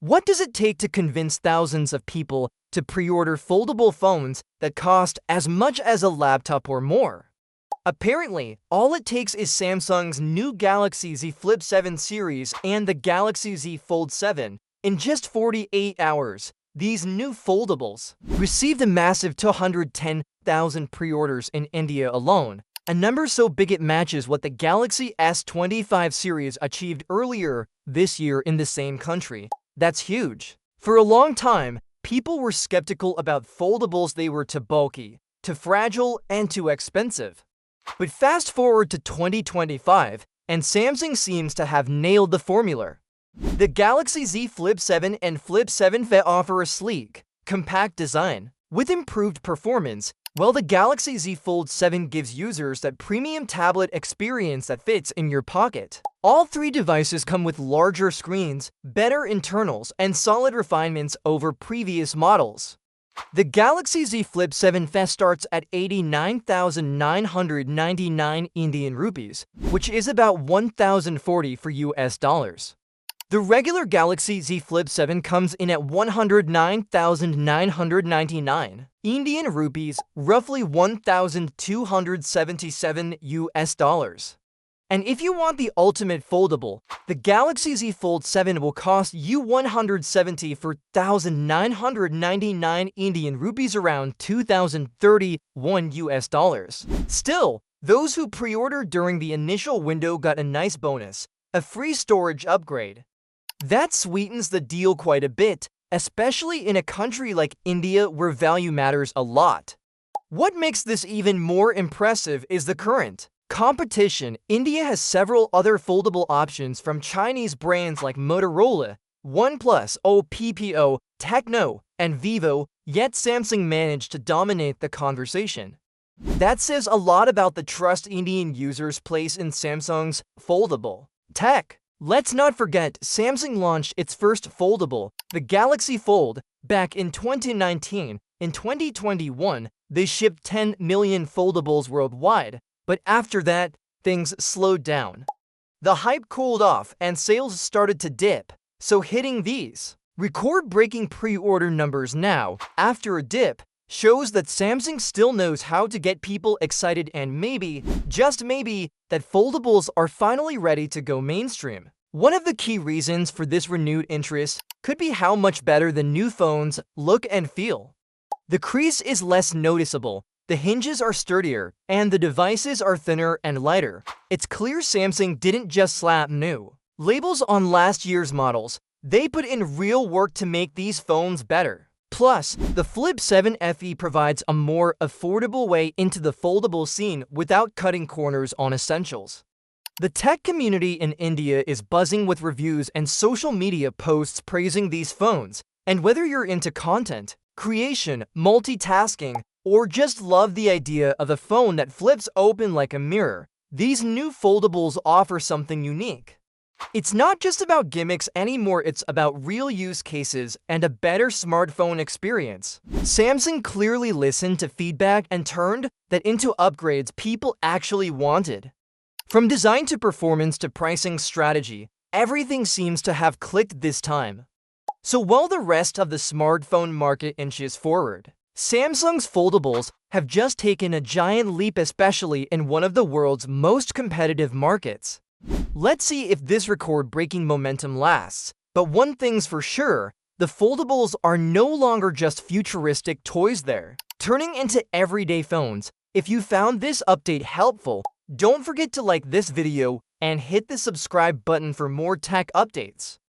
What does it take to convince thousands of people to pre-order foldable phones that cost as much as a laptop or more? Apparently, all it takes is Samsung's new Galaxy Z Flip 7 series and the Galaxy Z Fold 7. In just 48 hours, these new foldables received a massive 210,000 pre-orders in India alone, a number so big it matches what the Galaxy S25 series achieved earlier this year in the same country. That's huge. For a long time, people were skeptical about foldables. They were too bulky, too fragile, and too expensive. But fast forward to 2025, and Samsung seems to have nailed the formula. The Galaxy Z Flip 7 and Flip 7 Fe offer a sleek, compact design with improved performance, while the Galaxy Z Fold 7 gives users that premium tablet experience that fits in your pocket. All three devices come with larger screens, better internals, and solid refinements over previous models. The Galaxy Z Flip 7 Fe starts at 89,999 Indian rupees, which is about 1,040 for US dollars. The regular Galaxy Z Flip 7 comes in at 109,999 Indian rupees, roughly 1,277 US dollars. And if you want the ultimate foldable, the Galaxy Z Fold 7 will cost you 174,999 Indian rupees, around 2,031 US dollars. Still, those who pre-ordered during the initial window got a nice bonus, a free storage upgrade. That sweetens the deal quite a bit, especially in a country like India where value matters a lot. What makes this even more impressive is the current competition. India has several other foldable options from Chinese brands like Motorola, OnePlus, Oppo, Tecno, and Vivo, yet Samsung managed to dominate the conversation. That says a lot about the trust Indian users place in Samsung's foldable tech. Let's not forget, Samsung launched its first foldable, the Galaxy Fold, back in 2019. In 2021, they shipped 10 million foldables worldwide, but after that, things slowed down. The hype cooled off and sales started to dip, so hitting these record-breaking pre-order numbers now, after a dip, shows that Samsung still knows how to get people excited, and maybe, just maybe, that foldables are finally ready to go mainstream. One of the key reasons for this renewed interest could be how much better the new phones look and feel. The crease is less noticeable, the hinges are sturdier, and the devices are thinner and lighter. It's clear Samsung didn't just slap new labels on last year's models. They put in real work to make these phones better. Plus, the Flip 7 FE provides a more affordable way into the foldable scene without cutting corners on essentials. The tech community in India is buzzing with reviews and social media posts praising these phones. And whether you're into content creation, multitasking, or just love the idea of a phone that flips open like a mirror, these new foldables offer something unique. It's not just about gimmicks anymore, it's about real use cases and a better smartphone experience. Samsung clearly listened to feedback and turned that into upgrades people actually wanted. From design to performance to pricing strategy, everything seems to have clicked this time. So while the rest of the smartphone market inches forward, Samsung's foldables have just taken a giant leap, especially in one of the world's most competitive markets. Let's see if this record-breaking momentum lasts. But one thing's for sure, the foldables are no longer just futuristic toys, they're turning into everyday phones. If you found this update helpful, don't forget to like this video and hit the subscribe button for more tech updates.